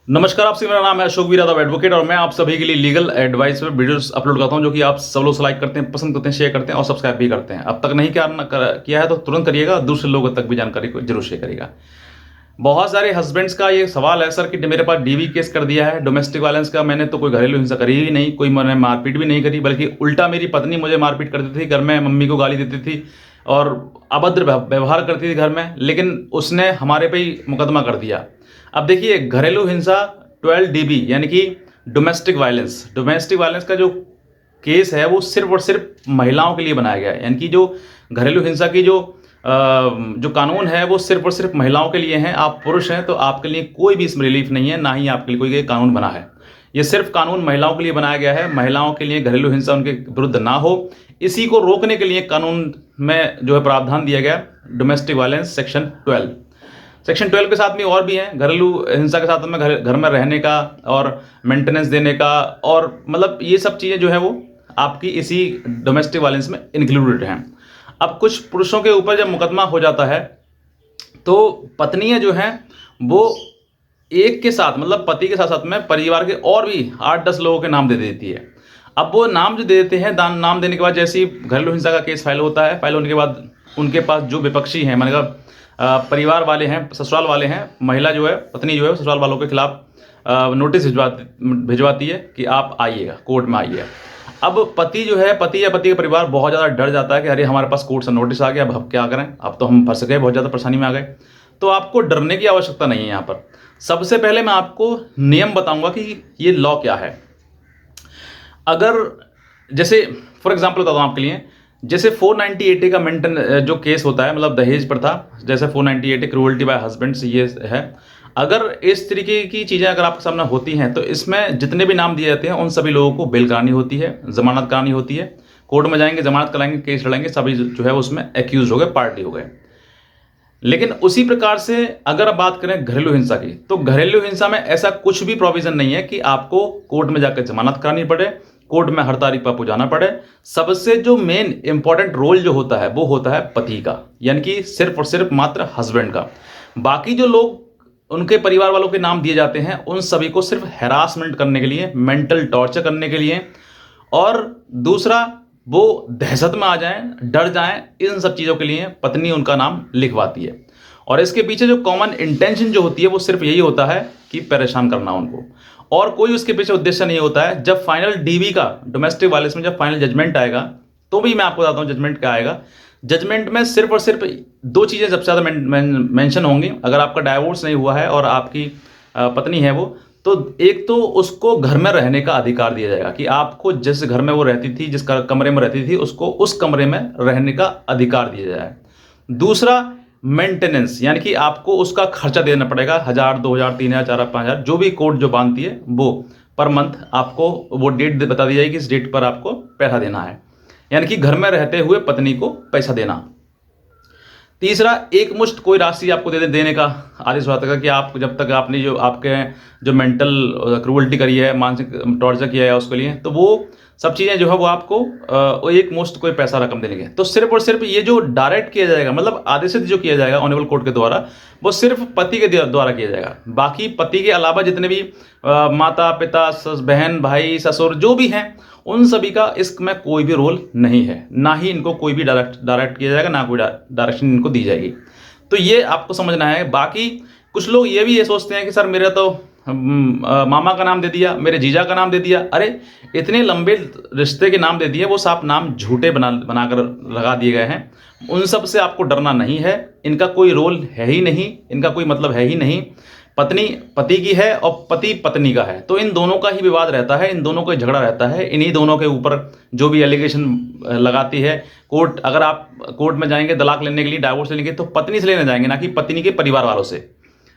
नमस्कार आपसे, मेरा नाम है अशोक वीर यादव एडवोकेट और मैं आप सभी के लिए लीगल एडवाइस पर वीडियोस अपलोड करता हूं जो कि आप सब लोग लाइक करते हैं, पसंद करते हैं, शेयर करते हैं और सब्सक्राइब भी करते हैं। अब तक नहीं किया है तो तुरंत करिएगा, दूसरे लोगों तक भी जानकारी को जरूर शेयर करिएगा। बहुत सारे हस्बैंड्स का ये सवाल है सर कि मेरे पास डीवी केस कर दिया है डोमेस्टिक वायलेंस का, मैंने तो कोई घरेलू हिंसा करी ही नहीं, कोई मैंने मारपीट भी नहीं करी, बल्कि उल्टा मेरी पत्नी मुझे मारपीट करती थी, घर में मम्मी को गाली देती थी और अभद्र व्यवहार करती थी घर में, लेकिन उसने हमारे पे ही मुकदमा कर दिया। अब देखिए, घरेलू हिंसा 12 DB यानी कि डोमेस्टिक वायलेंस का जो केस है वो सिर्फ और सिर्फ महिलाओं के लिए बनाया गया है। यानी कि जो घरेलू हिंसा की जो कानून है वो सिर्फ और सिर्फ महिलाओं के लिए है। आप पुरुष हैं तो आपके लिए कोई भी इसमें रिलीफ नहीं है, ना ही आपके लिए कोई कानून बना है। ये सिर्फ कानून महिलाओं के लिए बनाया गया है, महिलाओं के लिए घरेलू हिंसा उनके विरुद्ध ना हो, इसी को रोकने के लिए कानून में जो है प्रावधान दिया गया डोमेस्टिक वायलेंस सेक्शन 12। सेक्शन 12 के साथ में और भी हैं, घरेलू हिंसा के साथ में घर में रहने का और मेंटेनेंस देने का, और मतलब ये सब चीज़ें जो है वो आपकी इसी डोमेस्टिक वायलेंस में इंक्लूडेड हैं। अब कुछ पुरुषों के ऊपर जब मुकदमा हो जाता है तो पत्नियां जो हैं वो एक के साथ मतलब पति के साथ साथ में परिवार के और भी 8-10 लोगों के नाम दे देती है। अब वो नाम जो दे देते हैं, नाम देने के बाद जैसे ही घरेलू हिंसा का केस फाइल होता है, फाइल होने के बाद उनके पास जो विपक्षी हैं, मैंने कहा परिवार वाले हैं, ससुराल वाले हैं, महिला जो है, पत्नी जो है, ससुराल वालों के खिलाफ नोटिस भिजवाती है कि आप आइएगा, कोर्ट में आइए। अब पति जो है, पति या पति का परिवार बहुत ज़्यादा डर जाता है कि अरे हमारे पास कोर्ट से नोटिस आ गया, अब हम क्या करें, अब तो हम फंस गए, बहुत ज़्यादा परेशानी में आ गए। तो आपको डरने की आवश्यकता नहीं है। यहाँ पर सबसे पहले मैं आपको नियम बताऊंगा कि ये लॉ क्या है। अगर जैसे फॉर एग्जांपल बताता हूँ आपके लिए, जैसे 498A का मेंटेन जो केस होता है, मतलब दहेज प्रथा, जैसे 498A क्रूअल्टी बाय हस्बैंड्स ये है। अगर इस तरीके की चीज़ें अगर आपके सामने होती हैं तो इसमें जितने भी नाम दिए जाते हैं उन सभी लोगों को बेल करानी होती है, जमानत करानी होती है, कोर्ट में जाएंगे, जमानत कराएंगे, केस लड़ेंगे, सभी जो है उसमें एक्यूज हो गए, पार्टी हो गए। लेकिन उसी प्रकार से अगर आप बात करें घरेलू हिंसा की, तो घरेलू हिंसा में ऐसा कुछ भी प्रोविजन नहीं है कि आपको कोर्ट में जाकर जमानत करानी पड़े, कोर्ट में हर तारीख पर जाना पड़े। सबसे जो मेन इंपॉर्टेंट रोल जो होता है वो होता है पति का, यानी कि सिर्फ और सिर्फ मात्र हस्बैंड का। बाकी जो लोग उनके परिवार वालों के नाम दिए जाते हैं उन सभी को सिर्फ हैरासमेंट करने के लिए, मेंटल टॉर्चर करने के लिए, और दूसरा वो दहशत में आ जाएं, डर जाएं, इन सब चीज़ों के लिए पत्नी उनका नाम लिखवाती है। और इसके पीछे जो कॉमन इंटेंशन जो होती है वो सिर्फ यही होता है कि परेशान करना उनको, और कोई उसके पीछे उद्देश्य नहीं होता है। जब फाइनल डीवी का डोमेस्टिक वायलेंस में जब फाइनल जजमेंट आएगा तो भी मैं आपको बताता हूँ जजमेंट क्या आएगा। जजमेंट में सिर्फ और सिर्फ दो चीज़ें सबसे ज़्यादा मेंशन होंगी। अगर आपका डाइवोर्स नहीं हुआ है और आपकी पत्नी है वो, तो एक तो उसको घर में रहने का अधिकार दिया जाएगा कि आपको जिस घर में वो रहती थी, जिस कमरे में रहती थी, उसको उस कमरे में रहने का अधिकार दिया जाए। दूसरा मेंटेनेंस, यानी कि आपको उसका खर्चा देना पड़ेगा, 1000, 2000, 3000, 4000, 5000, जो भी कोर्ट जो बांधती है वो पर मंथ आपको वो डेट बता दी जाएगी, इस डेट पर आपको पैसा देना है, यानी कि घर में रहते हुए पत्नी को पैसा देना। तीसरा, एक मुश्त कोई राशि आपको देने का आदेश होता है कि आप जब तक आपने जो मेंटल क्रूअल्टी करी है, मानसिक टॉर्चर किया है उसके लिए, तो वो सब चीज़ें जो है वो आपको एक मुश्त कोई पैसा रकम देने के। तो सिर्फ और सिर्फ ये जो डायरेक्ट किया जाएगा, मतलब आदेशित जो किया जाएगा ऑनरेबल कोर्ट के द्वारा, वो सिर्फ पति के द्वारा किया जाएगा। बाकी पति के अलावा जितने भी माता पिता, बहन, भाई, ससुर जो भी हैं, उन सभी का इसमें कोई भी रोल नहीं है, ना ही इनको कोई भी डायरेक्ट किया जाएगा, ना कोई डायरेक्शन इनको दी जाएगी। तो ये आपको समझना है। बाकी कुछ लोग ये सोचते हैं कि सर मेरा तो मामा का नाम दे दिया, मेरे जीजा का नाम दे दिया। अरे इतने लंबे रिश्ते के नाम दे दिए, वो साफ नाम झूठे बनाकर लगा दिए गए हैं। उन सब से आपको डरना नहीं है, इनका कोई रोल है ही नहीं, इनका कोई मतलब है ही नहीं। पत्नी पति की है और पति पत्नी का है, तो इन दोनों का ही विवाद रहता है, इन दोनों का झगड़ा रहता है, इन्हीं दोनों के ऊपर जो भी एलिगेशन लगाती है कोर्ट। अगर आप कोर्ट में जाएंगे तलाक लेने के लिए, डाइवोर्स लेने के लिए, तो पत्नी से लेने जाएंगे, ना कि पत्नी के परिवार वालों से।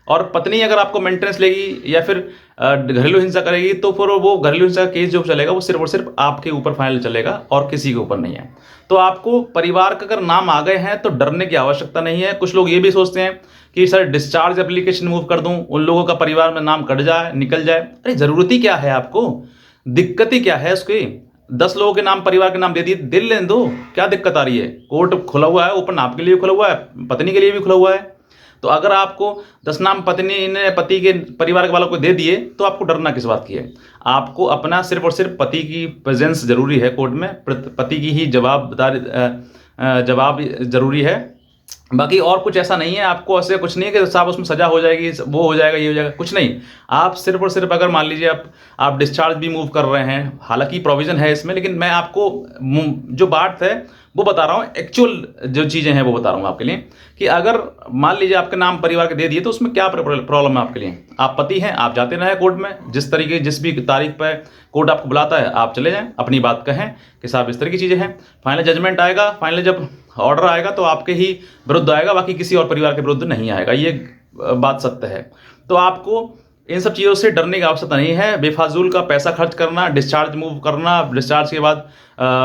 और पत्नी अगर आपको मेंटेनेंस लेगी या फिर घरेलू हिंसा करेगी, तो फिर वो घरेलू हिंसा का केस जो चलेगा वो सिर्फ और सिर्फ आपके ऊपर फाइनल चलेगा और किसी के ऊपर नहीं है। तो आपको परिवार का अगर नाम आ गए हैं तो डरने की आवश्यकता नहीं है। कुछ लोग ये भी सोचते हैं कि सर डिस्चार्ज एप्लीकेशन मूव कर दूं, उन लोगों का परिवार में नाम कट जाए, निकल जाए। अरे जरूरत ही क्या है, आपको दिक्कत ही क्या है उसकी? 10 लोगों के नाम, परिवार के नाम दे दिए, दिल लेने दो, क्या दिक्कत आ रही है? कोर्ट खुला हुआ है, ओपन आपके लिए खुला हुआ है, पत्नी के लिए भी खुला हुआ है। तो अगर आपको 10 नाम पत्नी ने पति के परिवार के वालों को दे दिए तो आपको डरना किस बात की है। आपको अपना सिर्फ और सिर्फ पति की प्रेजेंस जरूरी है कोर्ट में, पति की ही जवाब जरूरी है। बाकी और कुछ ऐसा नहीं है, आपको ऐसे कुछ नहीं है कि साहब उसमें सजा हो जाएगी, वो हो जाएगा, ये हो जाएगा, कुछ नहीं। आप सिर्फ और सिर्फ अगर मान लीजिए आप डिस्चार्ज भी मूव कर रहे हैं, हालांकि प्रोविजन है इसमें, लेकिन मैं आपको जो बात है वो बता रहा हूँ, एक्चुअल जो चीज़ें हैं वो बता रहा हूँ आपके लिए कि अगर मान लीजिए आपके नाम परिवार के दे दिए तो उसमें क्या प्रॉब्लम है आपके लिए। आप पति हैं, आप जाते रहें कोर्ट में, जिस भी तारीख पर कोर्ट आपको बुलाता है आप चले जाएं, अपनी बात कहें कि साहब इस तरह की चीज़ें हैं। फाइनल जजमेंट आएगा, फाइनल जब ऑर्डर आएगा तो आपके ही विरुद्ध आएगा, बाकी किसी और परिवार के विरुद्ध नहीं आएगा, ये बात सत्य है। तो आपको इन सब चीज़ों से डरने की आवश्यकता नहीं है। बेफाजूल का पैसा खर्च करना, डिस्चार्ज मूव करना, डिस्चार्ज के बाद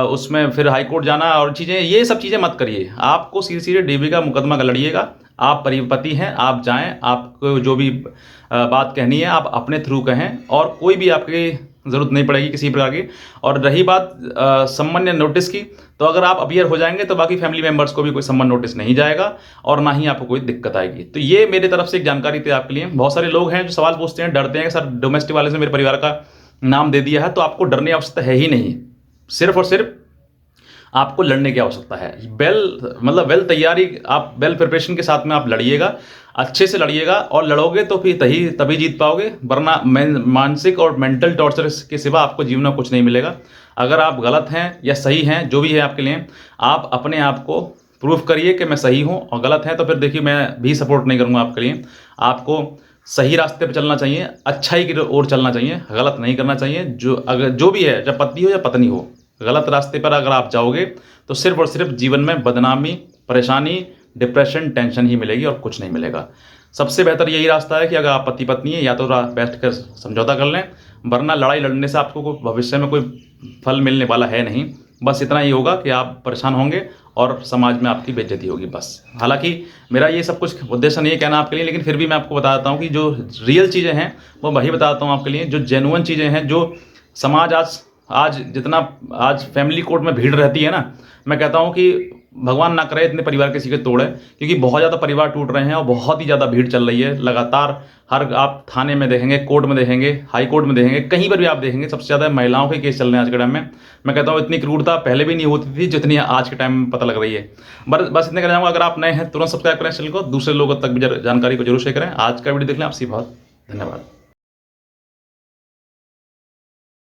उसमें फिर हाई कोर्ट जाना और चीज़ें, ये सब चीज़ें मत करिए। आपको सीधे सीधे डीबी का मुकदमा लड़िएगा। आप परिपति हैं, आप जाएं, आपको जो भी बात कहनी है आप अपने थ्रू कहें, और कोई भी आपकी ज़रूरत नहीं पड़ेगी किसी प्रकार की। और रही बात सम्मान नोटिस की, तो अगर आप अपियर हो जाएंगे तो बाकी फैमिली मेंबर्स को भी कोई सम्मान नोटिस नहीं जाएगा और ना ही आपको कोई दिक्कत आएगी। तो ये मेरी तरफ से एक जानकारी थी आपके लिए। बहुत सारे लोग हैं जो सवाल पूछते हैं, डरते हैं, सर डोमेस्टिक वाले से मेरे परिवार का नाम दे दिया है। तो आपको डरने की आवश्यकता है ही नहीं, सिर्फ और सिर्फ आपको लड़ने की आवश्यकता है। वेल तैयारी, आप वेल प्रिपरेशन के साथ में आप लड़िएगा, अच्छे से लड़िएगा, और लड़ोगे तो फिर तभी जीत पाओगे, वरना मानसिक और मेंटल टॉर्चर के सिवा आपको जीवन में कुछ नहीं मिलेगा। अगर आप गलत हैं या सही हैं, जो भी है आपके लिए, आप अपने आप को प्रूफ करिए कि मैं सही हूं, और गलत है तो फिर देखिए मैं भी सपोर्ट नहीं करूंगा आपके लिए। आपको सही रास्ते पर चलना चाहिए, अच्छाई की ओर चलना चाहिए, गलत नहीं करना चाहिए। जो भी है, चाहे पति हो या पत्नी हो, गलत रास्ते पर अगर आप जाओगे तो सिर्फ और सिर्फ जीवन में बदनामी, परेशानी, डिप्रेशन, टेंशन ही मिलेगी और कुछ नहीं मिलेगा। सबसे बेहतर यही रास्ता है कि अगर आप पति पत्नी है, या तो बैठ कर समझौता कर लें, वरना लड़ाई लड़ने से आपको भविष्य में कोई फल मिलने वाला है नहीं। बस इतना ही होगा कि आप परेशान होंगे और समाज में आपकी बेइज्जती होगी, बस। हालांकि मेरा ये सब कुछ उद्देश्य नहीं है कहना आपके लिए, लेकिन फिर भी मैं आपको बताता हूँ कि जो रियल चीज़ें हैं वो वही बताता हूँ आपके लिए, जो जेन्युइन चीज़ें हैं, जो समाज आज आज फैमिली कोर्ट में भीड़ रहती है ना, मैं कहता हूँ कि भगवान ना करे इतने परिवार किसी के तोड़े, क्योंकि बहुत ज़्यादा परिवार टूट रहे हैं और बहुत ही ज़्यादा भीड़ चल रही है लगातार। आप थाने में देखेंगे, कोर्ट में देखेंगे, हाई कोर्ट में देखेंगे, कहीं पर भी आप देखेंगे सबसे ज़्यादा महिलाओं के केस चल रहे हैं आज के टाइम में। मैं कहता हूँ इतनी क्रूरता पहले भी नहीं होती थी जितनी आज के टाइम में पता लग रही है। बस इतने कहना चाहूँगा, अगर आप नए हैं तुरंत सब्सक्राइब करें चैनल को, दूसरे लोगों तक भी जानकारी को जरूर शेयर करें। आज का वीडियो देख लें, आपसे बहुत धन्यवाद।